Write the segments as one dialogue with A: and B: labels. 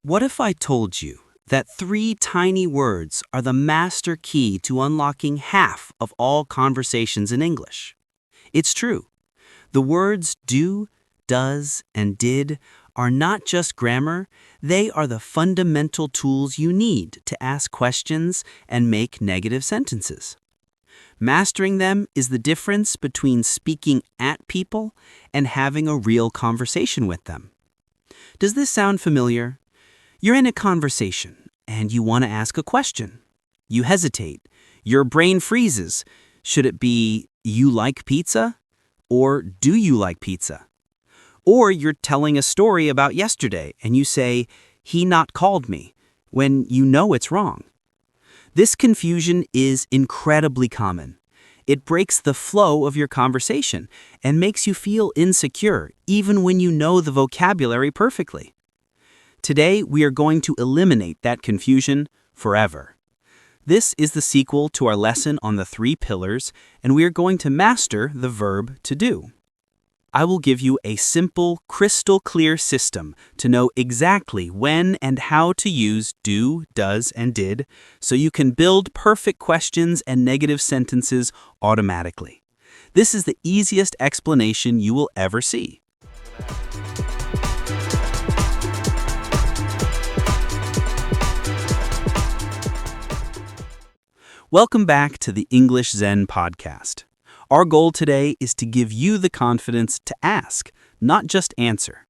A: What if I told you that three tiny words are the master key to unlocking half of all conversations in English? It's true. The words do, does, and did are not just grammar, they are the fundamental tools you need to ask questions and make negative sentences. Mastering them is the difference between speaking at people and having a real conversation with them. Does this sound familiar? You're in a conversation and you want to ask a question. You hesitate. Your brain freezes. Should it be, you like pizza? Or do you like pizza? Or you're telling a story about yesterday and you say, he not called me, when you know it's wrong. This confusion is incredibly common. It breaks the flow of your conversation and makes you feel insecure even when you know the vocabulary perfectly. Today, we are going to eliminate that confusion forever. This is the sequel to our lesson on the three pillars, and we are going to master the verb to do. I will give you a simple, crystal clear system to know exactly when and how to use do, does, and did, so you can build perfect questions and negative sentences automatically. This is the easiest explanation you will ever see. Welcome back to the English Zen Podcast. Our goal today is to give you the confidence to ask, not just answer.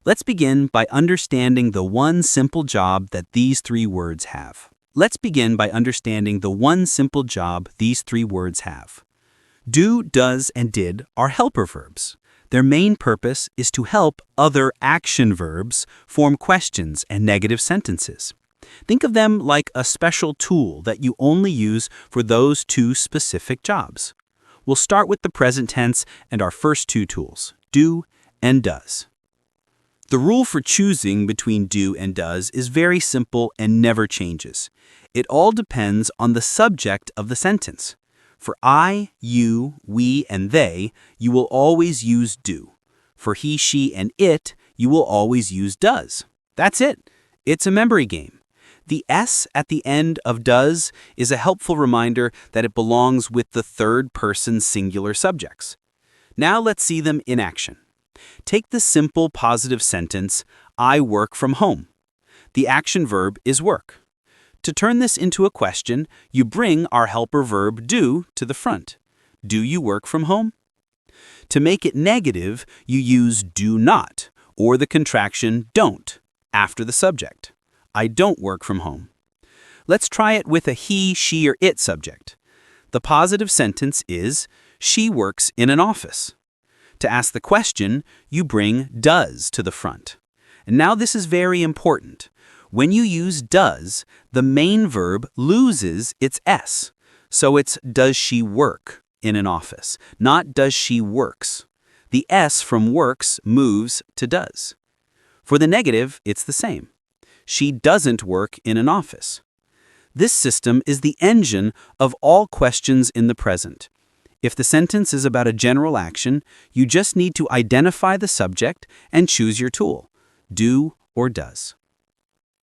A: Let's begin by understanding the one simple job that these three words have. Do, does, and did are helper verbs. Their main purpose is to help other action verbs form questions and negative sentences. Think of them like a special tool that you only use for those two specific jobs. We'll start with the present tense and our first two tools, do and does. The rule for choosing between do and does is very simple and never changes. It all depends on the subject of the sentence. For I, you, we, and they, you will always use do. For he, she, and it, you will always use does. That's it. It's a memory game. The S at the end of does is a helpful reminder that it belongs with the third-person singular subjects. Now let's see them in action. Take the simple positive sentence, I work from home. The action verb is work. To turn this into a question, you bring our helper verb do to the front. Do you work from home? To make it negative, you use do not, or the contraction don't, after the subject. I don't work from home. Let's try it with a he, she, or it subject. The positive sentence is, she works in an office. To ask the question, you bring does to the front. And now this is very important. When you use does, the main verb loses its S. So it's does she work in an office, not does she works. The S from works moves to does. For the negative, it's the same. She doesn't work in an office. This system is the engine of all questions in the present. If the sentence is about a general action, you just need to identify the subject and choose your tool, do or does.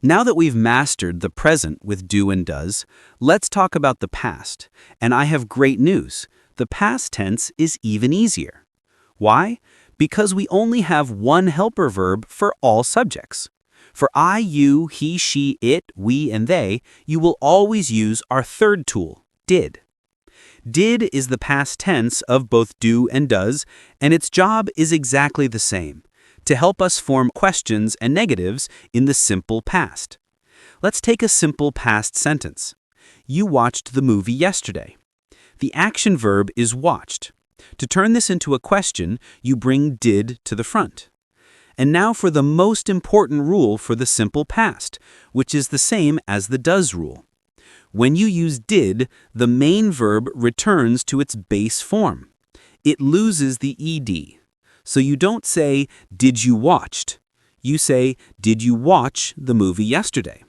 A: Now that we've mastered the present with do and does, let's talk about the past. And I have great news. The past tense is even easier. Why? Because we only have one helper verb for all subjects. For I, you, he, she, it, we, and they, you will always use our third tool, did. Did is the past tense of both do and does, and its job is exactly the same, to help us form questions and negatives in the simple past. Let's take a simple past sentence. You watched the movie yesterday. The action verb is watched. To turn this into a question, you bring did to the front. And now for the most important rule for the simple past, which is the same as the does rule. When you use did, the main verb returns to its base form. It loses the ed. So you don't say, did you watched? You say, did you watch the movie yesterday?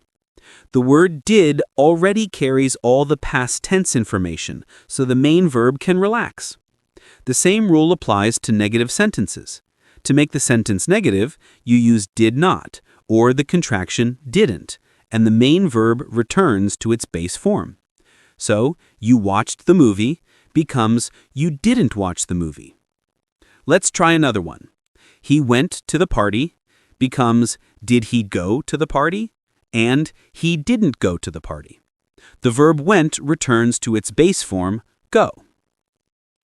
A: The word did already carries all the past tense information, so the main verb can relax. The same rule applies to negative sentences. To make the sentence negative, you use did not, or the contraction didn't, and the main verb returns to its base form. So, you watched the movie becomes you didn't watch the movie. Let's try another one. He went to the party becomes did he go to the party? And he didn't go to the party. The verb went returns to its base form, go.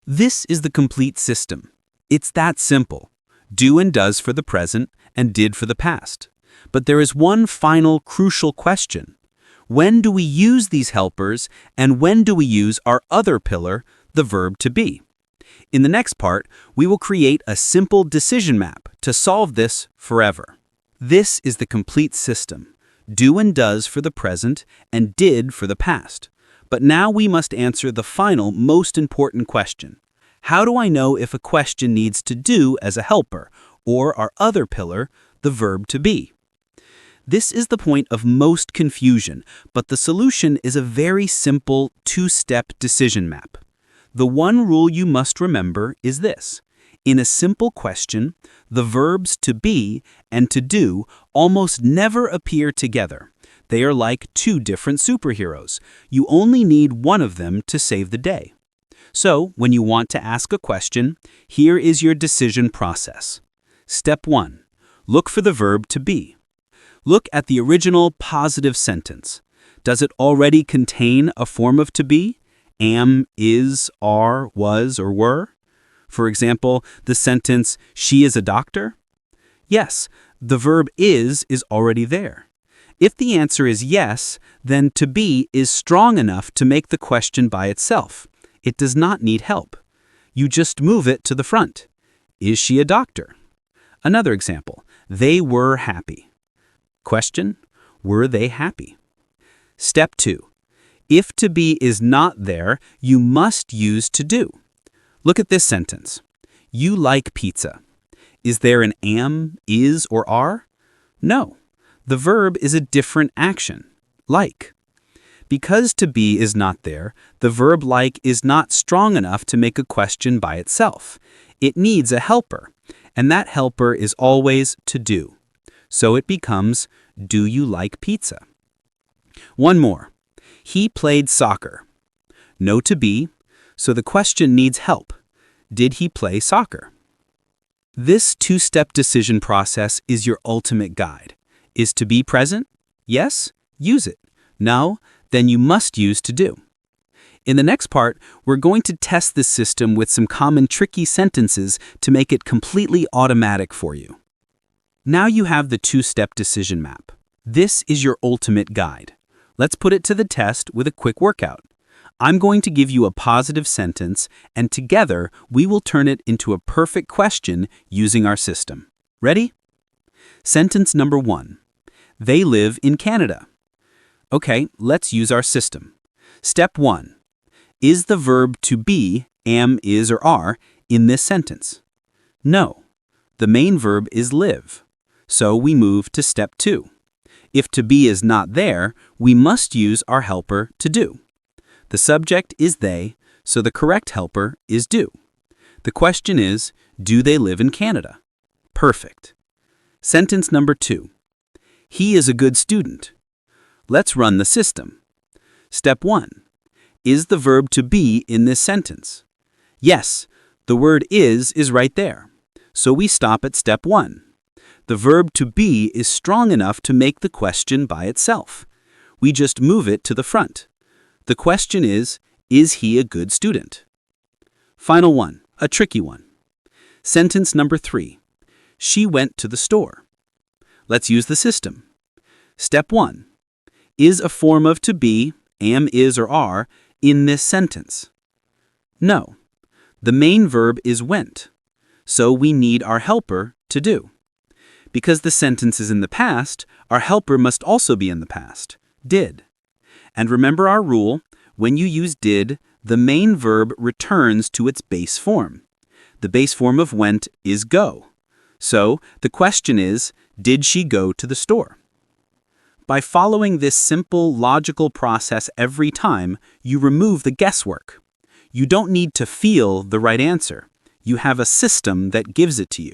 A: This is the complete system. It's that simple. Do and does for the present and did for the past. But there is one final crucial question. When do we use these helpers and when do we use our other pillar, the verb to be? In the next part, we will create a simple decision map to solve this forever. This is the complete system. Do and does for the present and did for the past. But now we must answer the final, most important question. How do I know if a question needs to do as a helper, or our other pillar, the verb to be? This is the point of most confusion, but the solution is a very simple two-step decision map. The one rule you must remember is this. In a simple question, the verbs to be and to do almost never appear together. They are like two different superheroes. You only need one of them to save the day. So, when you want to ask a question, here is your decision process. Step 1. Look for the verb to be. Look at the original positive sentence. Does it already contain a form of to be? Am, is, are, was, or were? For example, the sentence, she is a doctor? Yes, the verb is already there. If the answer is yes, then to be is strong enough to make the question by itself. It does not need help. You just move it to the front. Is she a doctor? Another example, they were happy. Question, were they happy? Step 2. If to be is not there, you must use to do. Look at this sentence. You like pizza. Is there an am, is, or are? No. The verb is a different action, like. Because to be is not there, the verb like is not strong enough to make a question by itself. It needs a helper, and that helper is always to do. So it becomes, do you like pizza? One more. He played soccer. No to be, so the question needs help. Did he play soccer? This two-step decision process is your ultimate guide. Is to be present? Yes? Use it. No? Then you must use to do. In the next part, we're going to test this system with some common tricky sentences to make it completely automatic for you. Now you have the two-step decision map. This is your ultimate guide. Let's put it to the test with a quick workout. I'm going to give you a positive sentence, and together we will turn it into a perfect question using our system. Ready? Sentence number 1. They live in Canada. Okay, let's use our system. Step 1. Is the verb to be, am, is, or are in this sentence? No. The main verb is live. So we move to step 2. If to be is not there, we must use our helper to do. The subject is they, so the correct helper is do. The question is, do they live in Canada? Perfect. Sentence number 2. He is a good student. Let's run the system. Step 1. Is the verb to be in this sentence? Yes, the word is right there. So we stop at step 1. The verb to be is strong enough to make the question by itself. We just move it to the front. The question is he a good student? Final one, a tricky one. Sentence number 3. She went to the store. Let's use the system. Step 1. Is a form of to be, am, is, or are, in this sentence? No. The main verb is went. So we need our helper to do. Because the sentence is in the past, our helper must also be in the past, did. And remember our rule, when you use did, the main verb returns to its base form. The base form of went is go. So the question is, did she go to the store? By following this simple, logical process every time, you remove the guesswork. You don't need to feel the right answer. You have a system that gives it to you.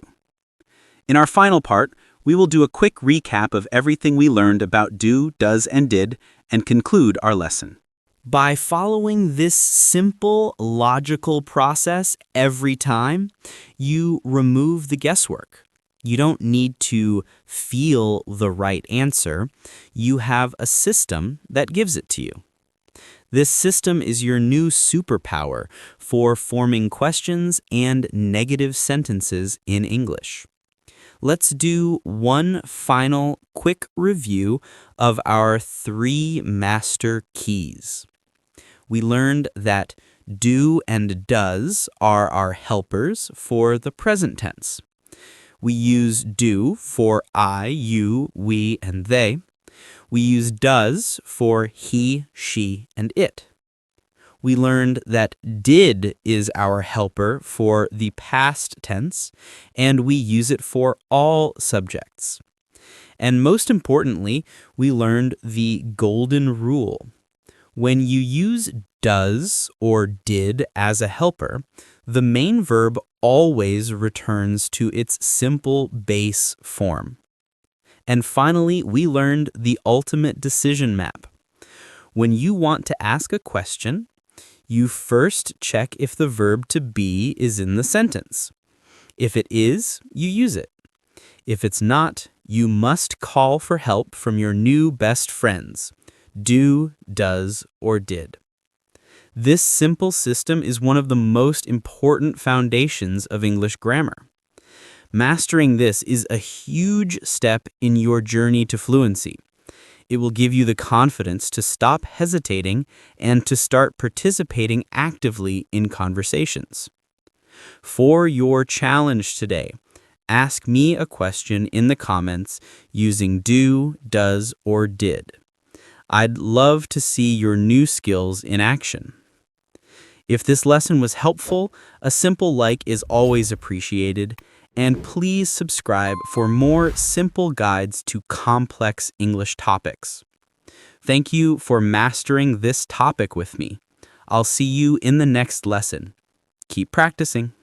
A: In our final part, We will do a quick recap of everything we learned about do, does, and did, and conclude our lesson.
B: By following this simple, logical process every time, you remove the guesswork. You don't need to feel the right answer. You have a system that gives it to you. This system is your new superpower for forming questions and negative sentences in English. Let's do one final quick review of our 3 master keys. We learned that do and does are our helpers for the present tense. We use do for I, you, we, and they. We use does for he, she, and it. We learned that did is our helper for the past tense, and we use it for all subjects. And most importantly, we learned the golden rule. When you use does or did as a helper, the main verb always returns to its simple base form. And finally, we learned the ultimate decision map. When you want to ask a question, you first check if the verb to be is in the sentence. If it is, you use it. If it's not, you must call for help from your new best friends. Do, does, or did. This simple system is one of the most important foundations of English grammar. Mastering this is a huge step in your journey to fluency. It will give you the confidence to stop hesitating and to start participating actively in conversations. For your challenge today, ask me a question in the comments using do, does, or did. I'd love to see your new skills in action. If this lesson was helpful, a simple like is always appreciated, and please subscribe for more simple guides to complex English topics. Thank you for mastering this topic with me. I'll see you in the next lesson. Keep practicing.